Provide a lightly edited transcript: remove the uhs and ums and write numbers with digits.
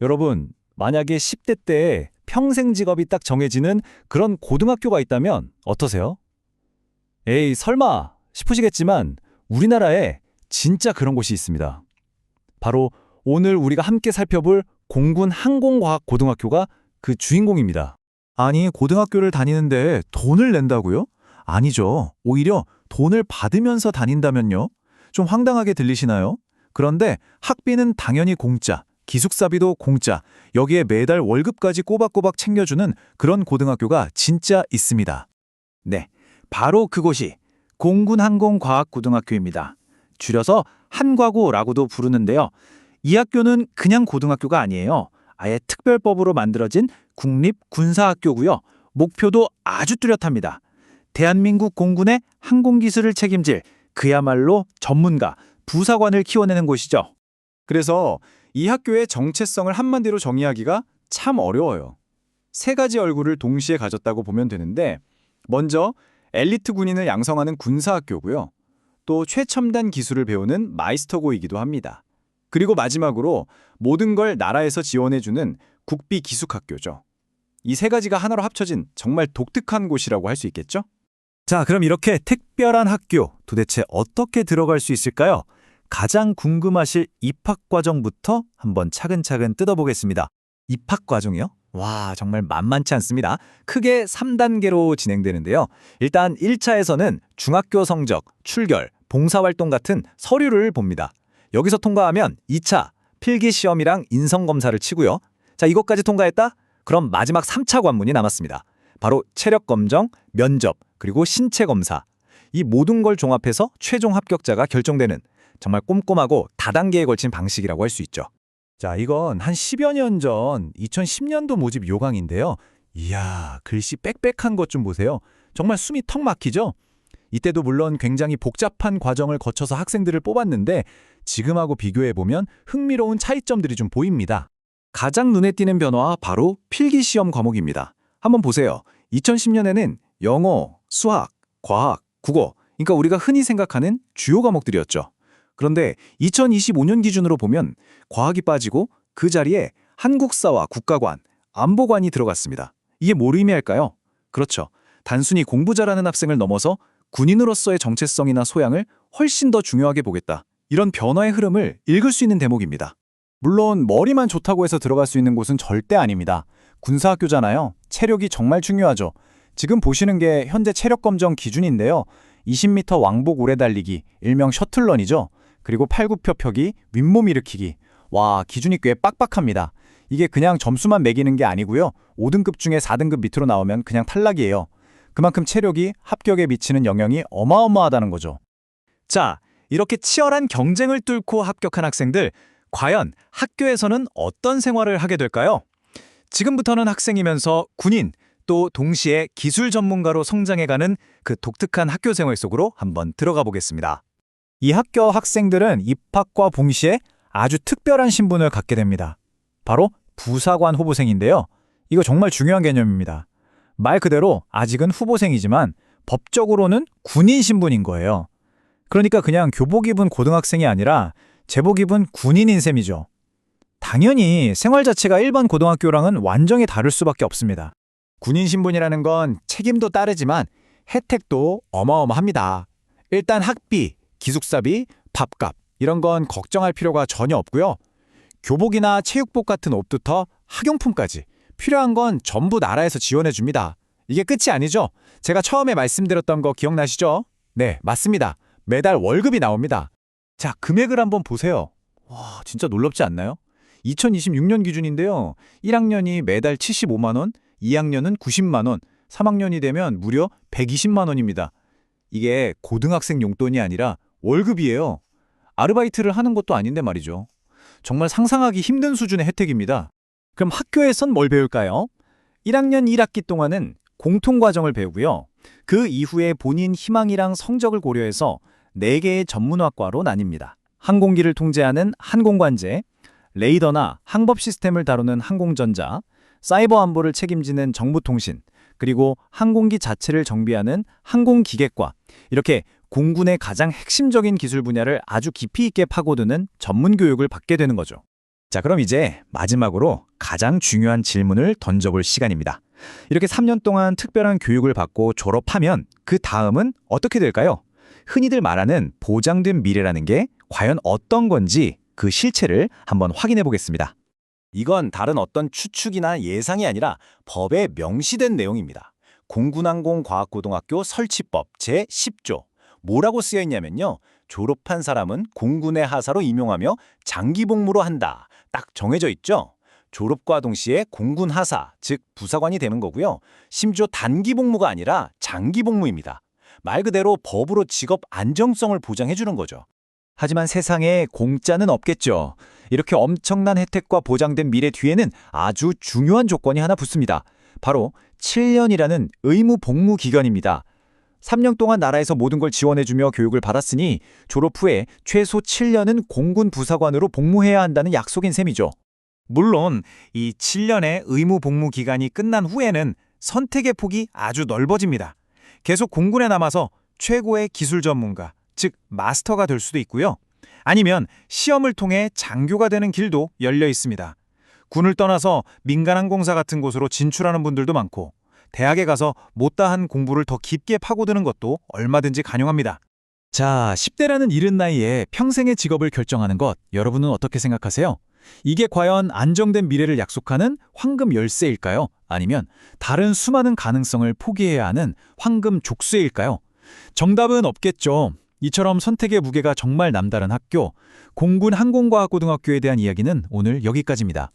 여러분, 만약에 10대 때 평생 직업이 딱 정해지는 그런 고등학교가 있다면 어떠세요? 에이, 설마 싶으시겠지만 우리나라에 진짜 그런 곳이 있습니다. 바로 오늘 우리가 함께 살펴볼 공군 항공과학고등학교가 그 주인공입니다. 아니, 고등학교를 다니는데 돈을 낸다고요? 아니죠. 오히려 돈을 받으면서 다닌다면요? 좀 황당하게 들리시나요? 그런데 학비는 당연히 공짜, 기숙사비도 공짜, 여기에 매달 월급까지 꼬박꼬박 챙겨주는 그런 고등학교가 진짜 있습니다. 네, 바로 그곳이 공군항공과학고등학교입니다. 줄여서 한과고라고도 부르는데요. 이 학교는 그냥 고등학교가 아니에요. 아예 특별법으로 만들어진 국립군사학교고요. 목표도 아주 뚜렷합니다. 대한민국 공군의 항공기술을 책임질 그야말로 전문가, 부사관을 키워내는 곳이죠. 그래서 이 학교의 정체성을 한마디로 정의하기가 참 어려워요. 세 가지 얼굴을 동시에 가졌다고 보면 되는데, 먼저 엘리트 군인을 양성하는 군사학교고요. 또 최첨단 기술을 배우는 마이스터고이기도 합니다. 그리고 마지막으로 모든 걸 나라에서 지원해주는 국비기숙학교죠. 이 세 가지가 하나로 합쳐진 정말 독특한 곳이라고 할 수 있겠죠? 자, 그럼 이렇게 특별한 학교 도대체 어떻게 들어갈 수 있을까요? 가장 궁금하실 입학 과정부터 한번 차근차근 뜯어보겠습니다. 입학 과정이요? 와, 정말 만만치 않습니다. 크게 3단계로 진행되는데요. 일단 1차에서는 중학교 성적, 출결, 봉사활동 같은 서류를 봅니다. 여기서 통과하면 2차, 필기시험이랑 인성검사를 치고요. 자, 이것까지 통과했다? 그럼 마지막 3차 관문이 남았습니다. 바로 체력검정, 면접, 그리고 신체검사. 이 모든 걸 종합해서 최종 합격자가 결정되는 정말 꼼꼼하고 다단계에 걸친 방식이라고 할 수 있죠. 자, 이건 한 10여 년 전 2010년도 모집 요강인데요. 이야, 글씨 빽빽한 것 좀 보세요. 정말 숨이 턱 막히죠? 이때도 물론 굉장히 복잡한 과정을 거쳐서 학생들을 뽑았는데 지금하고 비교해보면 흥미로운 차이점들이 좀 보입니다. 가장 눈에 띄는 변화は바로 필기시험 과목입니다. 한번 보세요. 2010년에는 영어, 수학, 과학, 국어, 그러니까 우리가 흔히 생각하는 주요 과목들이었죠. 그런데 2025년 기준으로 보면 과학이 빠지고 그 자리에 한국사와 국가관, 안보관이 들어갔습니다. 이게 뭘 의미할까요? 그렇죠. 단순히 공부 잘하는 학생을 넘어서 군인으로서의 정체성이나 소양을 훨씬 더 중요하게 보겠다. 이런 변화의 흐름을 읽을 수 있는 대목입니다. 물론 머리만 좋다고 해서 들어갈 수 있는 곳은 절대 아닙니다. 군사학교잖아요. 체력이 정말 중요하죠. 지금 보시는 게 현재 체력검정 기준인데요. 20m 왕복 오래 달리기, 일명 셔틀런이죠. 그리고 팔굽혀펴기, 윗몸 일으키기. 와, 기준이 꽤 빡빡합니다. 이게 그냥 점수만 매기는 게 아니고요. 5등급 중에 4등급 밑으로 나오면 그냥 탈락이에요. 그만큼 체력이 합격에 미치는 영향이 어마어마하다는 거죠. 자, 이렇게 치열한 경쟁을 뚫고 합격한 학생들, 과연 학교에서는 어떤 생활을 하게 될까요? 지금부터는 학생이면서 군인, 또 동시에 기술 전문가로 성장해가는 그 독특한 학교 생활 속으로 한번 들어가 보겠습니다. 이 학교 학생들은 입학과 동시에 아주 특별한 신분을 갖게 됩니다. 바로 부사관 후보생인데요. 이거 정말 중요한 개념입니다. 말 그대로 아직은 후보생이지만 법적으로는 군인 신분인 거예요. 그러니까 그냥 교복 입은 고등학생이 아니라 제복 입은 군인인 셈이죠. 당연히 생활 자체가 일반 고등학교랑은 완전히 다를 수밖에 없습니다. 군인 신분이라는 건 책임도 따르지만 혜택도 어마어마합니다. 일단 학비, 기숙사비, 밥값 이런 건 걱정할 필요가 전혀 없고요. 교복이나 체육복 같은 옷부터 학용품까지 필요한 건 전부 나라에서 지원해 줍니다. 이게 끝이 아니죠. 제가 처음에 말씀드렸던 거 기억나시죠? 네, 맞습니다. 매달 월급이 나옵니다. 자, 금액을 한번 보세요. 와, 진짜 놀랍지 않나요? 2026년 기준인데요. 1학년이 매달 75만 원, 2학년은 90만 원, 3학년이 되면 무려 120만 원입니다. 이게 고등학생 용돈이 아니라 월급이에요. 아르바이트를 하는 것도 아닌데 말이죠. 정말 상상하기 힘든 수준의 혜택입니다. 그럼 학교에선 뭘 배울까요? 1학년 1학기 동안은 공통과정을 배우고요. 그 이후에 본인 희망이랑 성적을 고려해서 4개의 전문학과로 나뉩니다. 항공기를 통제하는 항공관제, 레이더나 항법 시스템을 다루는 항공전자, 사이버 안보를 책임지는 정보통신, 그리고 항공기 자체를 정비하는 항공기계과, 이렇게 공군의 가장 핵심적인 기술 분야를 아주 깊이 있게 파고드는 전문 교육을 받게 되는 거죠. 자, 그럼 이제 마지막으로 가장 중요한 질문을 던져볼 시간입니다. 이렇게 3년 동안 특별한 교육을 받고 졸업하면 그 다음은 어떻게 될까요? 흔히들 말하는 보장된 미래라는 게 과연 어떤 건지 그 실체를 한번 확인해 보겠습니다. 이건 다른 어떤 추측이나 예상이 아니라 법에 명시된 내용입니다. 공군항공과학고등학교 설치법 제10조. 뭐라고 쓰여 있냐면요. 졸업한 사람은 공군의 하사로 임용하며 장기 복무로 한다. 딱 정해져 있죠. 졸업과 동시에 공군 하사, 즉 부사관이 되는 거고요. 심지어 단기 복무가 아니라 장기 복무입니다. 말 그대로 법으로 직업 안정성을 보장해 주는 거죠. 하지만 세상에 공짜는 없겠죠. 이렇게 엄청난 혜택과 보장된 미래 뒤에는 아주 중요한 조건이 하나 붙습니다. 바로 7년이라는 의무 복무 기간입니다. 3년 동안 나라에서 모든 걸 지원해주며 교육을 받았으니 졸업 후에 최소 7년은 공군 부사관으로 복무해야 한다는 약속인 셈이죠. 물론 이 7년의 의무 복무 기간이 끝난 후에는 선택의 폭이 아주 넓어집니다. 계속 공군에 남아서 최고의 기술 전문가, 즉 마스터가 될 수도 있고요. 아니면 시험을 통해 장교가 되는 길도 열려 있습니다. 군을 떠나서 민간항공사 같은 곳으로 진출하는 분들도 많고 대학에 가서 못다한 공부를 더 깊게 파고드는 것도 얼마든지 가능합니다. 자, 10대라는 이른 나이에 평생의 직업을 결정하는 것, 여러분은 어떻게 생각하세요? 이게 과연 안정된 미래를 약속하는 황금 열쇠일까요? 아니면 다른 수많은 가능성을 포기해야 하는 황금 족쇄일까요? 정답은 없겠죠. 이처럼 선택의 무게가 정말 남다른 학교, 공군 항공과학고등학교에 대한 이야기는 오늘 여기까지입니다.